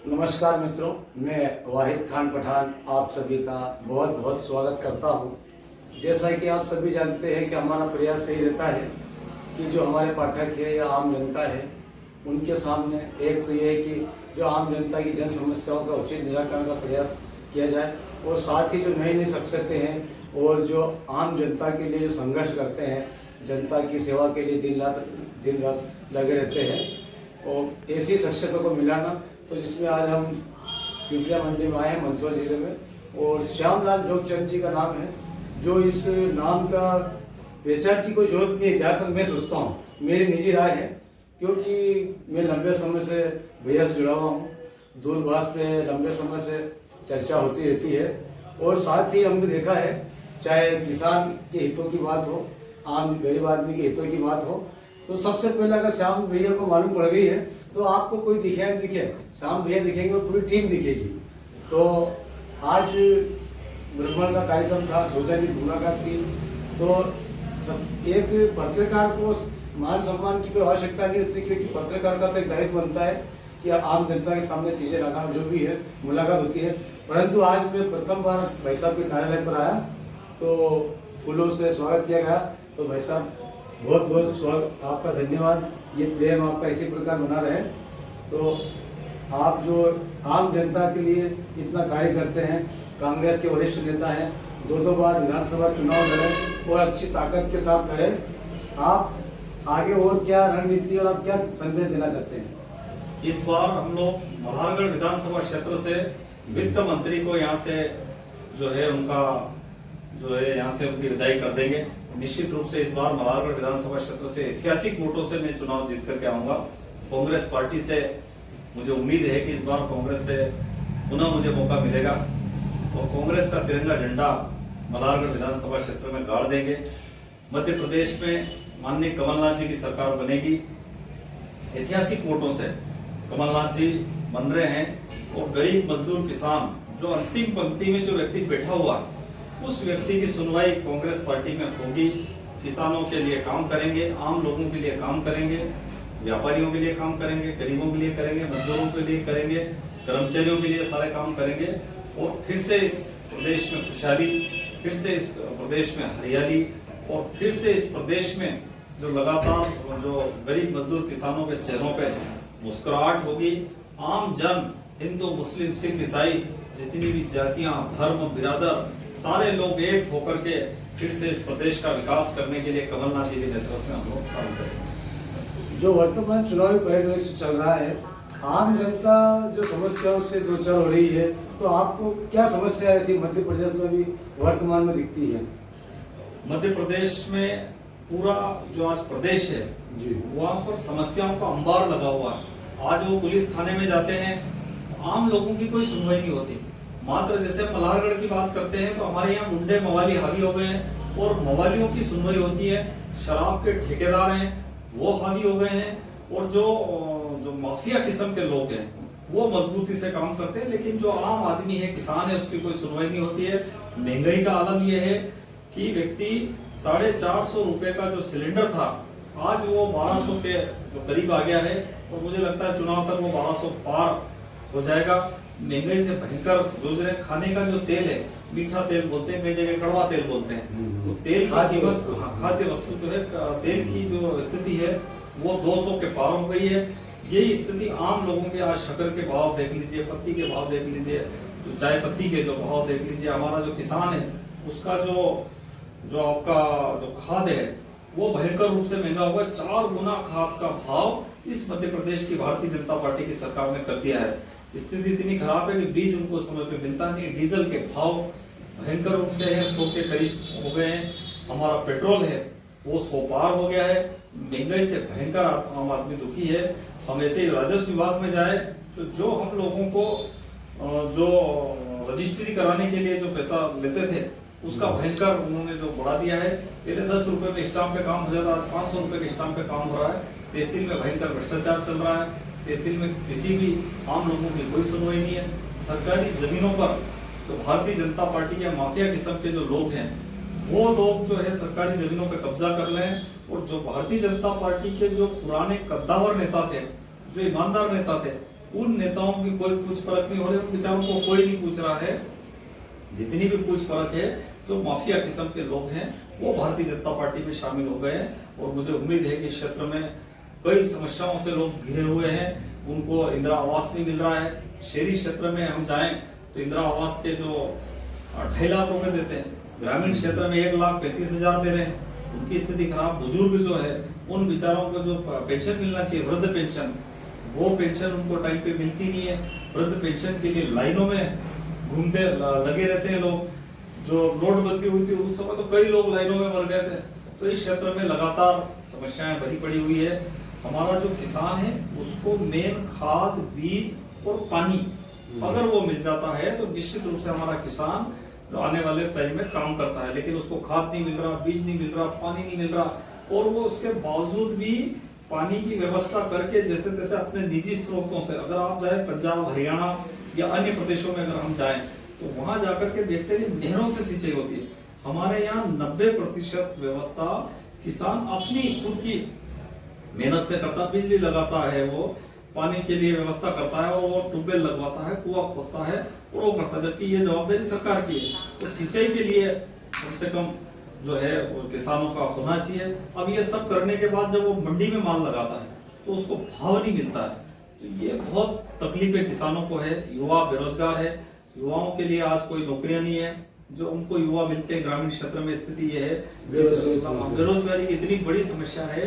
नमस्कार मित्रों, मैं वाहिद खान पठान आप सभी का बहुत बहुत स्वागत करता हूं। जैसा कि आप सभी जानते हैं कि हमारा प्रयास यही रहता है कि जो हमारे पाठक है या आम जनता है उनके सामने एक तो ये है कि जो आम जनता की जन समस्याओं का उचित निराकरण का प्रयास किया जाए और साथ ही जो नई नई शख्सियतें हैं और जो आम जनता के लिए जो संघर्ष करते हैं, जनता की सेवा के लिए दिन रात लगे रहते हैं और ऐसी शख्सियतों को मिलाना। तो जिसमें आज हम पिपलिया मंडी में आए हैं मंदसौर जिले में और श्यामलाल जोगचंद जी का नाम है। जो इस नाम का पहचान की कोई जरूरत नहीं है, जहाँ तक मैं सोचता हूँ, मेरी निजी राय है, क्योंकि मैं लंबे समय से भैया से जुड़ा हुआ हूँ। दूरभाष पे लंबे समय से चर्चा होती रहती है और साथ ही हमने देखा है, चाहे किसान के हितों की बात हो, आम गरीब आदमी के हितों की बात हो, तो सबसे पहले अगर श्याम भैया को मालूम पड़ गई है तो आपको कोई दिखे या दिखे, श्याम भैया दिखेंगे और पूरी टीम दिखेगी। तो आज ब्रह्मण का कार्यक्रम था, सौजन्य मुलाकात थी, तो सब एक पत्रकार को मान सम्मान की कोई आवश्यकता नहीं होती, क्योंकि पत्रकार का तो एक दायित्व बनता है कि आम जनता के सामने चीज़ें रखना, जो भी है मुलाकात होती है। परंतु आज मैं प्रथम बार भाई साहब के कार्यालय पर आया तो फूलों से स्वागत किया गया। तो भाई साहब बहुत बहुत स्वागत, आपका धन्यवाद। ये प्रेम आपका इसी प्रकार बना रहे। तो आप जो आम जनता के लिए इतना कार्य करते हैं, कांग्रेस के वरिष्ठ नेता हैं, दो बार विधानसभा चुनाव लड़े और अच्छी ताकत के साथ लड़े, आप आगे और क्या रणनीति और आप क्या संदेश देना चाहते हैं? इस बार हम लोग मल्हारगढ़ विधानसभा क्षेत्र से वित्त मंत्री को यहाँ से जो है यहाँ से उनकी विदाई कर देंगे। निश्चित रूप से इस बार मल्हारगढ़ विधानसभा क्षेत्र से ऐतिहासिक वोटों से मैं चुनाव जीत करके आऊंगा। कांग्रेस पार्टी से मुझे उम्मीद है कि इस बार कांग्रेस से पुनः मुझे मौका मिलेगा और कांग्रेस का तिरंगा झंडा मल्हारगढ़ विधानसभा क्षेत्र में गाड़ देंगे। मध्य प्रदेश में माननीय कमलनाथ जी की सरकार बनेगी। ऐतिहासिक वोटों से कमलनाथ जी बन रहे हैं और गरीब मजदूर किसान जो अंतिम पंक्ति में जो व्यक्ति बैठा हुआ, उस व्यक्ति की सुनवाई कांग्रेस पार्टी में होगी। किसानों के लिए काम करेंगे, आम लोगों के लिए काम करेंगे, व्यापारियों के लिए काम करेंगे, गरीबों के लिए करेंगे, मजदूरों के लिए करेंगे, कर्मचारियों के लिए सारे काम करेंगे और फिर से इस प्रदेश में खुशहाली, फिर से इस प्रदेश में हरियाली और फिर से इस प्रदेश में जो लगातार जो गरीब मजदूर किसानों के चेहरों पे मुस्कुराहट होगी। आम जन, हिंदू, मुस्लिम, सिख, ईसाई, जितनी भी जातियां, धर्म, बिरादर, सारे लोग एक होकर के फिर से इस प्रदेश का विकास करने के लिए कमलनाथ जी के नेतृत्व में हम लोग काम करेंगे। जो वर्तमान चुनावी परिवेश चल रहा है, आम जनता जो समस्याओं से दो चार हो रही है, तो आपको क्या समस्या ऐसी मध्य प्रदेश में भी वर्तमान में दिखती है? मध्य प्रदेश में पूरा जो आज प्रदेश है वहाँ पर समस्याओं का अंबार लगा हुआ है। आज वो पुलिस थाने में जाते हैं, आम लोगों की कोई सुनवाई नहीं होती। मात्र जैसे मल्हारगढ़ की बात करते हैं तो हमारे यहाँ गुंडे मवाली हावी हो गए हैं और मवालियों की सुनवाई होती है। शराब के ठेकेदार हैं वो हावी हो गए हैं और जो माफिया किस्म के लोग हैं वो मजबूती से काम करते हैं, लेकिन जो आम आदमी है, किसान है, उसकी कोई सुनवाई नहीं होती है। महंगाई का आलम यह है कि व्यक्ति 450 रुपए का जो सिलेंडर था आज वो 1200 के जो करीब आ गया है और मुझे लगता है चुनाव तक वो 1200 पार हो जाएगा। महंगाई से भयंकर जूझ रहे। खाने का जो तेल है, मीठा तेल बोलते हैं, कई जगह कड़वा तेल बोलते हैं, तो तेल खाद्य वस्तु जो है, तेल की जो स्थिति है वो 200 के पार हो गई है। यही स्थिति आम लोगों के, आज शक्कर के भाव देख लीजिए, पत्ती के भाव देख लीजिए, जो चाय पत्ती के जो भाव देख लीजिए। हमारा जो किसान है उसका जो आपका जो खाद है वो भयंकर रूप से महंगा हुआ है। 4 गुना खाद का भाव इस मध्य प्रदेश की भारतीय जनता पार्टी की सरकार ने कर दिया है। स्थिति इतनी खराब है कि बीज उनको समय पे मिलता नहीं। डीजल के भाव भयंकर रूप से है, 100 के करीब हो गए हैं। हमारा पेट्रोल है वो 100 पार हो गया है। महंगाई से भयंकर आम आदमी दुखी है। हम ऐसे ही राजस्व विभाग में जाए तो जो हम लोगों को जो रजिस्ट्री कराने के लिए जो पैसा लेते थे उसका भयंकर उन्होंने जो बढ़ा दिया है। पहले 10 रुपए में स्टाम्प पे काम हो जाता, आज 500 रुपए के स्टाम्प पे काम हो रहा है। तहसील में भयंकर भ्रष्टाचार चल रहा है। तहसील में किसी भी आम लोगों की कोई सुनवाई नहीं है। सरकारी जमीनों पर तो भारतीय जनता पार्टी के माफिया किस्म के जो लोग हैं वो लोग जो है सरकारी जमीनों पर कब्जा कर रहे हैं और जो भारतीय जनता पार्टी के जो पुराने कद्दावर नेता थे, जो ईमानदार नेता थे, उन नेताओं की कोई पूछ परख नहीं हो रही, उन बेचारों को कोई नहीं पूछ रहा है। जितनी भी पूछ परख है, जो माफिया किस्म के लोग हैं वो भारतीय जनता पार्टी में शामिल हो गए हैं। और मुझे उम्मीद है कि इस क्षेत्र में कई समस्याओं से लोग घिरे हुए हैं, उनको इंदिरा आवास नहीं मिल रहा है। शहरी क्षेत्र में हम जाएं तो इंदिरा आवास के जो 2.5 लाख रुपए देते हैं, ग्रामीण क्षेत्र में 1,35,000 दे रहे हैं। उनकी स्थिति खराब। बुजुर्ग जो है उन बेचारों को जो पेंशन मिलना चाहिए, वृद्ध पेंशन, वो पेंशन उनको टाइम पे मिलती नहीं है। वृद्ध पेंशन के लिए लाइनों में घूमते लगे रहते हैं लोग। जो नोटबंदी हुई थी उस समय तो कई लोग लाइनों में मर गए थे। तो इस क्षेत्र में लगातार समस्याएं भरी पड़ी हुई है। हमारा जो किसान है उसको मेन खाद, बीज और पानी अगर वो मिल जाता है तो निश्चित रूप से हमारा किसान जो आने वाले टाइम में काम करता है। लेकिन उसको खाद नहीं मिल रहा, बीज नहीं मिल रहा, पानी नहीं मिल रहा, और वो उसके बावजूद भी पानी की व्यवस्था करके जैसे तैसे अपने निजी स्रोतों से, अगर आप जाए पंजाब, हरियाणा या अन्य प्रदेशों में अगर हम जाएं तो वहां जाकर के देखते हैं कि नहरों से सिंचाई होती है। हमारे यहाँ 90% व्यवस्था किसान अपनी खुद की मेहनत से करता, बिजली लगाता है, वो पानी के लिए व्यवस्था करता है, और वो ट्यूबवेल लगवाता है, कुआं खोदता है और वो करता है। जबकि ये जवाबदारी सरकार की है। तो सिंचाई के लिए कम से कम जो है वो किसानों का होना चाहिए। अब ये सब करने के बाद जब वो मंडी में माल लगाता है तो उसको भाव नहीं मिलता है। तो ये बहुत तकलीफें किसानों को है। युवा बेरोजगार है, युवाओं के लिए आज कोई नौकरियां नहीं है जो उनको युवा मिलते हैं। ग्रामीण क्षेत्र में स्थिति ये है, बेरोजगारी की इतनी बड़ी समस्या है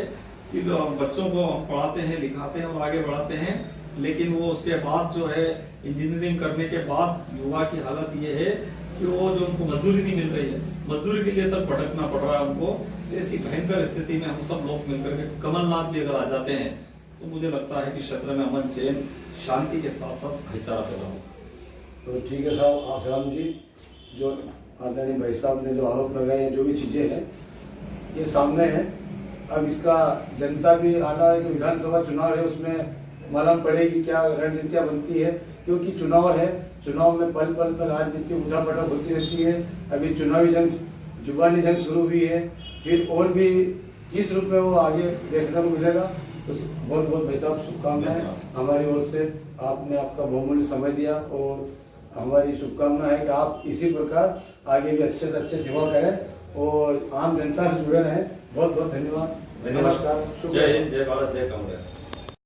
कि बच्चों को हम पढ़ाते हैं, लिखाते हैं और आगे बढ़ाते हैं, लेकिन वो उसके बाद जो है इंजीनियरिंग करने के बाद युवा की हालत ये है कि वो जो उनको मजदूरी नहीं मिल रही है, मजदूरी के लिए तक भटकना पड़ रहा है उनको। ऐसी भयंकर स्थिति में हम सब लोग मिलकर के कमलनाथ जी अगर आ जाते हैं तो मुझे लगता है कि क्षेत्र में अमन, चैन, शांति के साथ साथ भाईचारा पैदा होगा। तो ठीक है साहब, आसाराम जी, जो आदरणीय भाई साहब ने जो आरोप लगाए हैं, जो भी चीज़ें हैं ये सामने है। अब इसका जनता भी आना है कि विधानसभा चुनाव है, उसमें मालूम पड़ेगी क्या रणनीतियाँ बनती है, क्योंकि चुनाव है। चुनाव में पल पल पर राजनीति उठापटक होती रहती है। अभी चुनावी जंग, जुबानी जंग शुरू हुई है, फिर और भी किस रूप में वो आगे देखने को मिलेगा। तो बहुत बहुत भाई साहब शुभकामनाएं हमारी ओर से। आपने आपका बहुमूल्य समय दिया और हमारी शुभकामना है कि आप इसी प्रकार आगे भी अच्छे से अच्छे सेवा करें और आम जनता से जुड़े रहें। बहुत बहुत धन्यवाद। नमस्कार। जय हिंद, जय भारत, जय कांग्रेस।